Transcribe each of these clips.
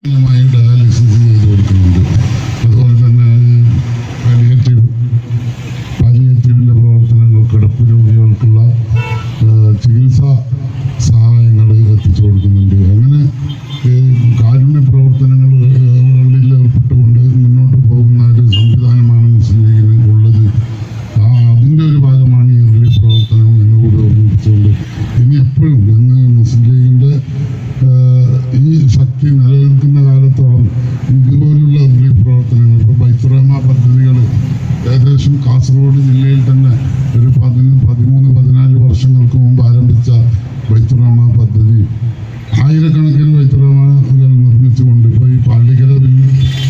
Dialysis ചെയ്ത് കൊടുക്കുന്നുണ്ട്. അതുപോലെ തന്നെ പാലിയേറ്റീവിൻ്റെ പ്രവർത്തനങ്ങൾ, കിടപ്പ് രോഗികൾക്കുള്ള ചികിത്സാ സഹായങ്ങൾ എത്തിച്ചു കൊടുക്കുന്നുണ്ട്. അങ്ങനെ കാരുണ്യ പ്രവർത്തനങ്ങളിൽ ഏർപ്പെട്ടുകൊണ്ട് മുന്നോട്ട് പോകുന്ന ഒരു സംവിധാനമാണ് മുസ്ലിം ലീഗിന് ഉള്ളത്. അതിൻ്റെ ഒരു ഭാഗമാണ് ഈ റിലീഫ് പ്രവർത്തനം എന്നുകൂടി ഓർമ്മിപ്പിച്ചുകൊണ്ട് ഇനി എപ്പോഴും ഇന്ന് മുസ്ലിം ലീഗിൻ്റെ ഈ ശക്തി നിലനിൽക്കുന്ന കാലത്തോളം ഇതുപോലുള്ള റിലീഫ് പ്രവർത്തനങ്ങൾ, ഇപ്പോൾ ബൈത്തുറഹ്മ പദ്ധതികൾ ഏകദേശം കാസർഗോഡ് ജില്ലയിൽ തന്നെ ഒരു 13-14 വർഷങ്ങൾക്ക് മുമ്പ് ആരംഭിച്ച ബൈത്തുറഹ്മ പദ്ധതി ആയിരക്കണക്കിന് ബൈത്തുറഹ്മകൾ നിർമ്മിച്ചുകൊണ്ട് ഇപ്പോൾ ഈ പള്ളിക്കര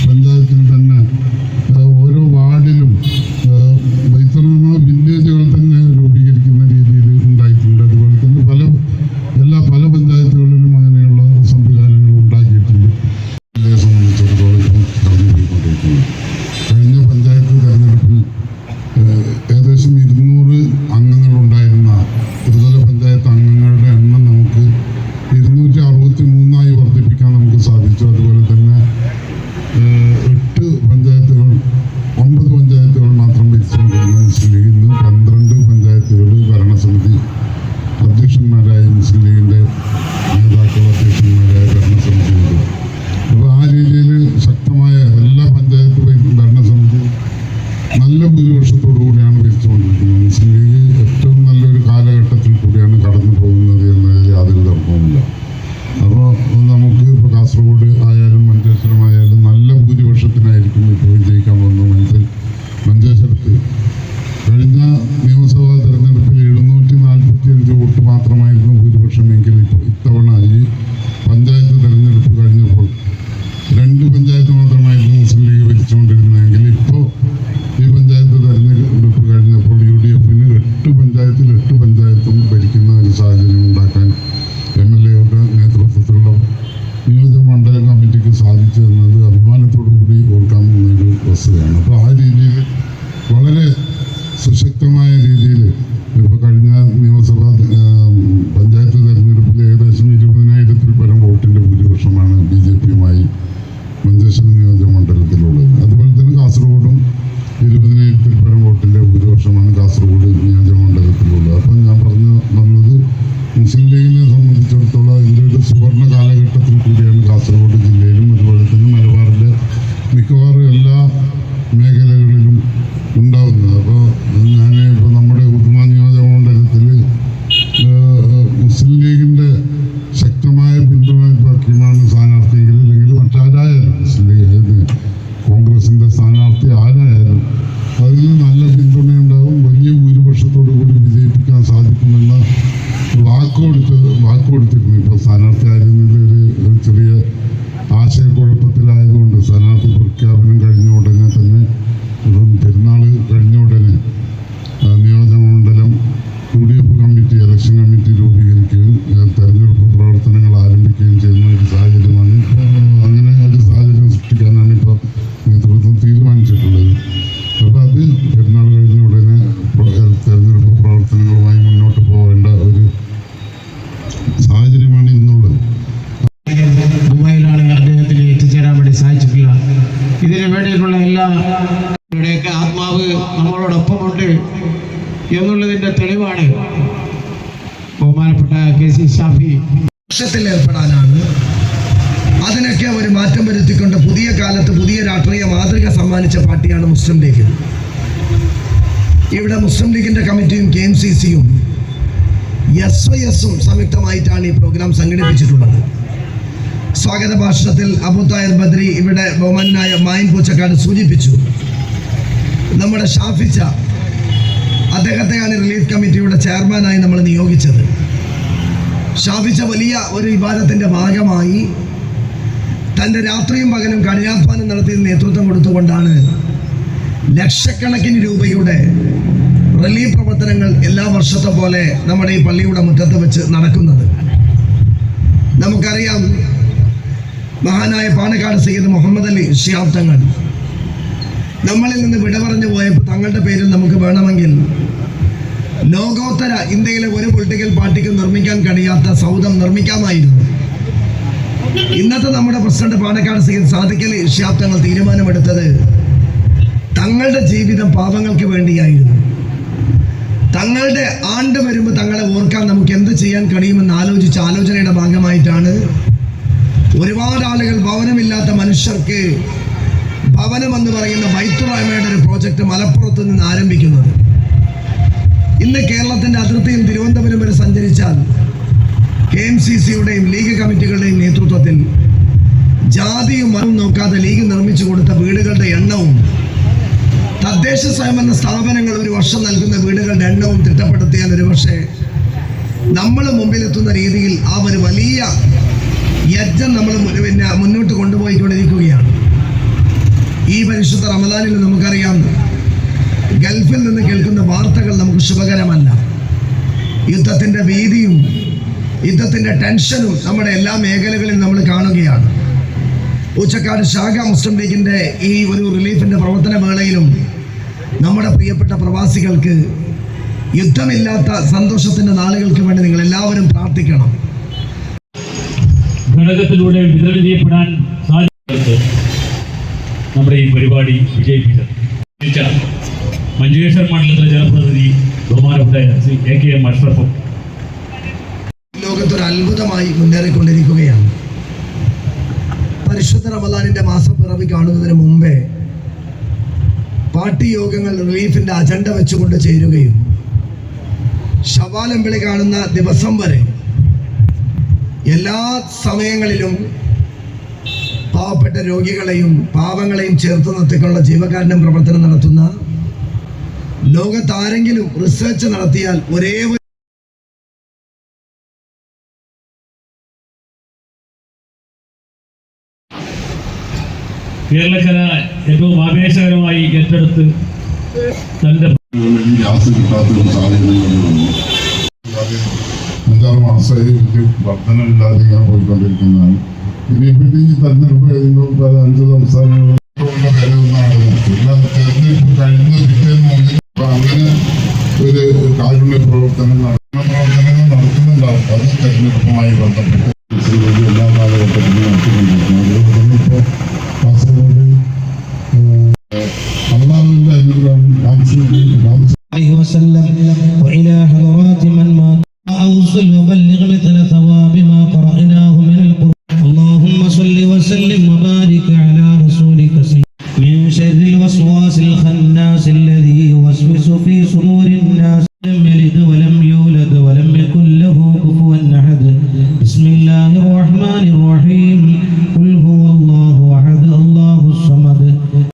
പഞ്ചായത്തിൽ തന്നെ ഓരോ വാർഡിലും ബൈത്തുറഹ്മ വില്ലേജുകൾ തന്നെ രൂപീകരിക്കുന്ന രീതിയിൽ ഉണ്ടായിട്ടുണ്ട്. അതുപോലെ തന്നെ പല പഞ്ചായത്തുകളിലും അങ്ങനെയുള്ള സംവിധാനങ്ങൾ ഉണ്ടാക്കിയിട്ടുണ്ട്. ജില്ലയെ സംബന്ധിച്ചിടത്തോളം ഇപ്പോൾ കടന്നുപോയിക്കൊണ്ടിരിക്കുന്നു. കഴിഞ്ഞ പഞ്ചായത്ത് തെരഞ്ഞെടുപ്പിൽ ഏകദേശം 200 അംഗങ്ങളുണ്ടായിരുന്ന ത്രിതല പഞ്ചായത്ത് അംഗങ്ങളുടെ എണ്ണം നമുക്ക് 263 വർദ്ധിപ്പിക്കാൻ നമുക്ക് സാധിച്ചു. അതുപോലെ തന്നെ 9 പഞ്ചായത്തുകൾ മാത്രം ഭരിച്ചുകൊണ്ടിരുന്ന മുസ്ലിം ലീഗ് ഇന്ന് 12 പഞ്ചായത്തുകൾ ഭരണസമിതി അധ്യക്ഷന്മാരായ മുസ്ലിം ലീഗിൻ്റെ നേതാക്കൾ അധ്യക്ഷന്മാരായ ഭരണസമിതിയുണ്ട്. അപ്പോൾ ആ രീതിയിൽ ശക്തമായ എല്ലാ പഞ്ചായത്ത് ഭരണസമിതി നല്ല ഭൂരിപക്ഷത്തോടു കൂടിയാണ് ഭരിച്ചുകൊണ്ടിരിക്കുന്നത്. മുസ്ലിം ലീഗ് ഏറ്റവും നല്ലൊരു കാലഘട്ടത്തിൽ കൂടിയാണ് കടന്നു പോകുന്നത് എന്നതിൽ യാതൊരു തർക്കവുമില്ല. അപ്പോൾ നമുക്ക് ഇപ്പോൾ കാസർഗോഡ് ആയാലും മഞ്ചേശ്വരമായാലും നല്ല ഭൂരിപക്ഷത്തിനായിരിക്കും ഇപ്പോൾ വിജയിക്കാൻ പോകുന്നത്. മഞ്ചേശ്വരത്ത് കഴിഞ്ഞ നിയമസഭാ തെരഞ്ഞെടുപ്പിൽ 745 വോട്ട് മാത്രമായിരുന്നു ഭൂരിപക്ഷമെങ്കിൽ ഇത്തവണ ഈ പഞ്ചായത്ത് തെരഞ്ഞെടുപ്പ് കഴിഞ്ഞപ്പോൾ 2 പഞ്ചായത്ത് മാത്രമായിരുന്നു മുസ്ലിം ലീഗ് ഭരിച്ചുകൊണ്ടിരുന്നതെങ്കിൽ ഇപ്പോൾ ഈ പഞ്ചായത്ത് തെരഞ്ഞെടുപ്പ് കഴിഞ്ഞപ്പോൾ UDFന് 8 പഞ്ചായത്തും ഭരിക്കുന്ന ഒരു സാഹചര്യം ഉണ്ടാക്കാൻ MLAയുടെ നേതൃത്വത്തിലുള്ള നിയോജക മണ്ഡലം കമ്മിറ്റിക്ക് സാധിച്ചു എന്നത് അഭിമാനത്തോടു കൂടി ഓർക്കാവുന്ന ഒരു വസ്തുതയാണ്. അപ്പോൾ ആ രീതിയിൽ വളരെ സുശക്തമായ രീതിയിൽ ഇപ്പോൾ കഴിഞ്ഞ നിയമസഭാ പഞ്ചായത്ത് തെരഞ്ഞെടുപ്പിൽ ഏകദേശം 20,000-ൽ പരം വോട്ടിൻ്റെ ഭൂരിപക്ഷമാണ് BJPയുമായി മഞ്ചേശ്വരം നിയോജക മണ്ഡലത്തിലുള്ളത്. അതുപോലെ തന്നെ കാസർഗോഡും 20,000-ൽ പരം വോട്ടിൻ്റെ ഭൂരിപക്ഷമാണ് കാസർഗോഡ് നിയോജക മണ്ഡലത്തിലുള്ളത്. അപ്പം ഞാൻ പറഞ്ഞു വന്നത് മുസ്ലിം ലീഗിനെ സംബന്ധിച്ചിടത്തോളം ഇതിൻ്റെ ഒരു സുവർണ്ണ കാലഘട്ടത്തിൽ കൂടിയാണ് കാസർഗോഡ് ജില്ലയിലും അതുപോലെ തന്നെ മലബാറിലെ മിക്കവാറും എല്ലാ മേഖലകളിലും ഉണ്ടാകുന്നത്. അപ്പോൾ ഇപ്പോൾ നമ്മുടെ ഉദുമ നിയോജക മണ്ഡലത്തിൽ മുസ്ലിം ലീഗിൻ്റെ ശക്തമായ പിന്തുണ ബാക്കിയുമാണ് സ്ഥാനാർത്ഥിയെങ്കിൽ അല്ലെങ്കിൽ മറ്റാരായാലും മുസ്ലിം ലീഗ് കോൺഗ്രസിൻ്റെ സ്ഥാനാർത്ഥി ആരായാലും അതിന് നല്ല പിന്തുണയുണ്ടാകും. വലിയ ഭൂരിപക്ഷത്തോടു കൂടി വിജയിപ്പിക്കാൻ സാധിക്കുമെന്ന വാക്കുകൊടുത്തിരുന്നു. ഇപ്പോൾ സ്ഥാനാർത്ഥി ആയിരുന്നതിൽ ഒരു ചെറിയ ആശയക്കുഴപ്പത്തിലായതുകൊണ്ട് സ്ഥാനാർത്ഥി പ്രഖ്യാപനം കഴിഞ്ഞ ഉടനെ തന്നെ പെരുന്നാൾ കഴിഞ്ഞ ഉടനെ നിയോജക മണ്ഡലം UDF കമ്മിറ്റി, ഇലക്ഷൻ കമ്മിറ്റി രൂപീകരിക്കുകയും തെരഞ്ഞെടുപ്പ് പ്രവർത്തനങ്ങൾ ആരംഭിക്കുകയും ചെയ്യുന്ന ഒരു സാഹചര്യമാണ്. ഇപ്പോൾ അങ്ങനെ ഒരു സാഹചര്യം സൃഷ്ടിക്കാനാണ് ഇപ്പോൾ നേതൃത്വം തീരുമാനിച്ചിട്ടുള്ളത്. അപ്പോൾ അത് പെരുന്നാൾ കഴിഞ്ഞ ഉടനെ തെരഞ്ഞെടുപ്പ് പ്രവർത്തനങ്ങളുമായി മുന്നോട്ട് പോകേണ്ട ഒരു സാഹചര്യമാണ് ഇന്നുള്ളത്. ദുബായിലാണ് അദ്ദേഹത്തിന് എത്തിച്ചേരാൻ വേണ്ടി സാധിച്ചിട്ടില്ല. ഇതിനു വേണ്ടിയിട്ടുള്ള എല്ലാവരുടെയൊക്കെ ആത്മാവ് നമ്മളോടൊപ്പമുണ്ട് എന്നുള്ളതിൻ്റെ തെളിവാണ് ബഹുമാനപ്പെട്ട KC ഷാഫി ഏർപ്പെടാനാണ്. അതിനൊക്കെ ഒരു മാറ്റം വരുത്തിക്കൊണ്ട് പുതിയ കാലത്ത് പുതിയ രാഷ്ട്രീയ മാതൃക സമ്മാനിച്ച പാർട്ടിയാണ് മുസ്ലിം ലീഗ്. ഇവിടെ മുസ്ലിം ലീഗിൻ്റെ കമ്മിറ്റിയും KMCCയും SYSഉം സംയുക്തമായിട്ടാണ് ഈ പ്രോഗ്രാം സംഘടിപ്പിച്ചിട്ടുള്ളത്. സ്വാഗത ഭാഷണത്തിൽ അബൂ താഹിർ ബദ്രി ഇവിടെ ബഹുമാനായ മായിൻ പൂച്ചക്കാട് സൂചിപ്പിച്ചു. നമ്മുടെ ഷാഫിച്ച അദ്ദേഹത്തെയാണ് റിലീഫ് കമ്മിറ്റിയുടെ ചെയർമാനായി നമ്മൾ നിയോഗിച്ചത്. ഷാഫിച്ച വലിയ ഒരു വിവാദത്തിൻ്റെ ഭാഗമായി തൻ്റെ രാത്രിയും പകലും കഠിനാധ്വാനം നടത്തി നേതൃത്വം കൊടുത്തുകൊണ്ടാണ് ലക്ഷക്കണക്കിന് രൂപയുടെ റിലീഫ് പ്രവർത്തനങ്ങൾ എല്ലാ വർഷത്തെ പോലെ നമ്മുടെ ഈ പള്ളിയുടെ മുറ്റത്ത് വെച്ച് നടക്കുന്നത്. നമുക്കറിയാം, മഹാനായ പാണക്കാട് സയ്യിദ് മുഹമ്മദ് അലി ശിഹാബ് തങ്ങൾ നമ്മളിൽ നിന്ന് വിട പറഞ്ഞു പോയപ്പോൾ തങ്ങളുടെ പേരിൽ നമുക്ക് വേണമെങ്കിൽ ലോകോത്തര ഇന്ത്യയിലെ ഒരു പൊളിറ്റിക്കൽ പാർട്ടിക്കും നിർമ്മിക്കാൻ കഴിയാത്ത സൗധം നിർമ്മിക്കാമായിരുന്നു. ഇന്നത്തെ നമ്മുടെ പ്രസിഡന്റ് പാണക്കാട് സയ്യിദ് സാദിഖലി ശിഹാബ് തങ്ങൾ തീരുമാനമെടുത്തത് തങ്ങളുടെ ജീവിതം പാവങ്ങൾക്ക് വേണ്ടിയായിരുന്നു. തങ്ങളുടെ ആണ്ട് വരുമ്പോൾ തങ്ങളെ ഓർക്കാൻ നമുക്ക് എന്ത് ചെയ്യാൻ കഴിയുമെന്ന് ആലോചിച്ച ആലോചനയുടെ ഭാഗമായിട്ടാണ് ഒരുപാട് ആളുകൾ ഭവനമില്ലാത്ത മനുഷ്യർക്ക് ഭവനം എന്ന് പറയുന്ന ബൈത്തുർ റഹ്മയുടെ ഒരു പ്രോജക്റ്റ് മലപ്പുറത്ത് നിന്ന് ആരംഭിക്കുന്നത്. ഇന്ന് കേരളത്തിൻ്റെ അതിർത്തിയിൽ തിരുവനന്തപുരം വരെ സഞ്ചരിച്ചാൽ KMCCയുടെയും ലീഗ് കമ്മിറ്റികളുടെയും നേതൃത്വത്തിൽ ജാതിയും മതവും നോക്കാതെ ലീഗ് നിർമ്മിച്ചു കൊടുത്ത വീടുകളുടെ എണ്ണവും തദ്ദേശ സ്വയംഭരണ സ്ഥാപനങ്ങൾ ഒരു വർഷം നൽകുന്ന വീടുകളുടെ എണ്ണവും തിട്ടപ്പെടുത്തിയാൽ ഒരു പക്ഷേ നമ്മൾ മുമ്പിലെത്തുന്ന രീതിയിൽ ആ ഒരു വലിയ യജ്ഞം നമ്മൾ മുന്നോട്ട് കൊണ്ടുപോയിക്കൊണ്ടിരിക്കുകയാണ്. ഈ പരിശുദ്ധ റമദാനിൽ നമുക്കറിയാം, ഗൾഫിൽ നിന്ന് കേൾക്കുന്ന വാർത്തകൾ നമുക്ക് ശുഭകരമല്ല. യുദ്ധത്തിൻ്റെ ഭീതിയും യുദ്ധത്തിൻ്റെ ടെൻഷനും നമ്മുടെ എല്ലാ മേഖലകളിലും നമ്മൾ കാണുകയാണ്. പൂച്ചക്കാട് ശാഖ മുസ്ലിം ലീഗിൻ്റെ ഈ ഒരു റിലീഫിൻ്റെ പ്രവർത്തന വേളയിലും നമ്മുടെ പ്രിയപ്പെട്ട പ്രവാസികൾക്ക് യുദ്ധമില്ലാത്ത സന്തോഷത്തിൻ്റെ നാളുകൾക്ക് വേണ്ടി നിങ്ങൾ എല്ലാവരും പ്രാർത്ഥിക്കണം. ഘടകത്തിലൂടെ വിതരണം ചെയ്യപ്പെടാൻ സാധിക്കുന്നത് നമ്മുടെ ഈ പരിപാടി വിജയിപ്പിച്ചത് മഞ്ചേശ്വരം മണ്ഡലത്തിലെ ജനപ്രതിനിധി ബഹുമാനപ്പെട്ട ശ്രീ AKM അഷ്റഫും ലോകത്തൊരു അത്ഭുതമായി മുന്നേറിക്കൊണ്ടിരിക്കുകയാണ്. പരിശുദ്ധ റമദാനിൻ്റെ മാസപ്പിറവി കാണുന്നതിന് മുമ്പേ പാർട്ടി യോഗങ്ങൾ റിലീഫിൻ്റെ അജണ്ട വെച്ചുകൊണ്ട് ചേരുകയും ശവാലമ്പിളി കാണുന്ന ദിവസം വരെ എല്ലാ സമയങ്ങളിലും പാവപ്പെട്ട രോഗികളെയും പാവങ്ങളെയും ചേർത്ത് നിർത്തിക്കൊണ്ടുള്ള ജീവകാരുണ്യം പ്രവർത്തനം നടത്തുന്ന, ലോകത്താരെങ്കിലും റിസർച്ച് നടത്തിയാൽ ഒരേ കേരളക്കര ഏറ്റവും ആവേശകരമായി ഏറ്റെടുത്ത് തൻ്റെ ഗ്യാസ് കിട്ടാത്തൊരു സാഹചര്യങ്ങളുണ്ട്. 5-6 മാസമായി വർധനമില്ലാതെ ഇങ്ങനെ പോയിക്കൊണ്ടിരിക്കുന്നതാണ്. ഇനിയിപ്പറ്റി ഈ തെരഞ്ഞെടുപ്പ് കഴിയുമ്പോൾ 5 സംസ്ഥാനങ്ങളുള്ള വില ഒന്നാണ് തെരഞ്ഞെടുപ്പ് കഴിഞ്ഞ പിറ്റേന്ന് അപ്പൊ അങ്ങനെ ഒരു കാരുണ്യ പ്രവർത്തനങ്ങൾ നടക്കുന്നുണ്ടാവും. അത് തെരഞ്ഞെടുപ്പുമായി ബന്ധപ്പെട്ട് എല്ലാ കാലഘട്ടത്തിലും നടത്തിക്കൊണ്ടിരിക്കുന്നു. അതുപോലെ തന്നെ ഇപ്പോൾ കാസർഗോഡ് അള്ളാഹുവിന്റെ അനുഗ്രഹം وإلى حضرات من مات أوصل وبلغ مثل ثواب ما قرأناه من القرآن اللهم صل وسلم وبارك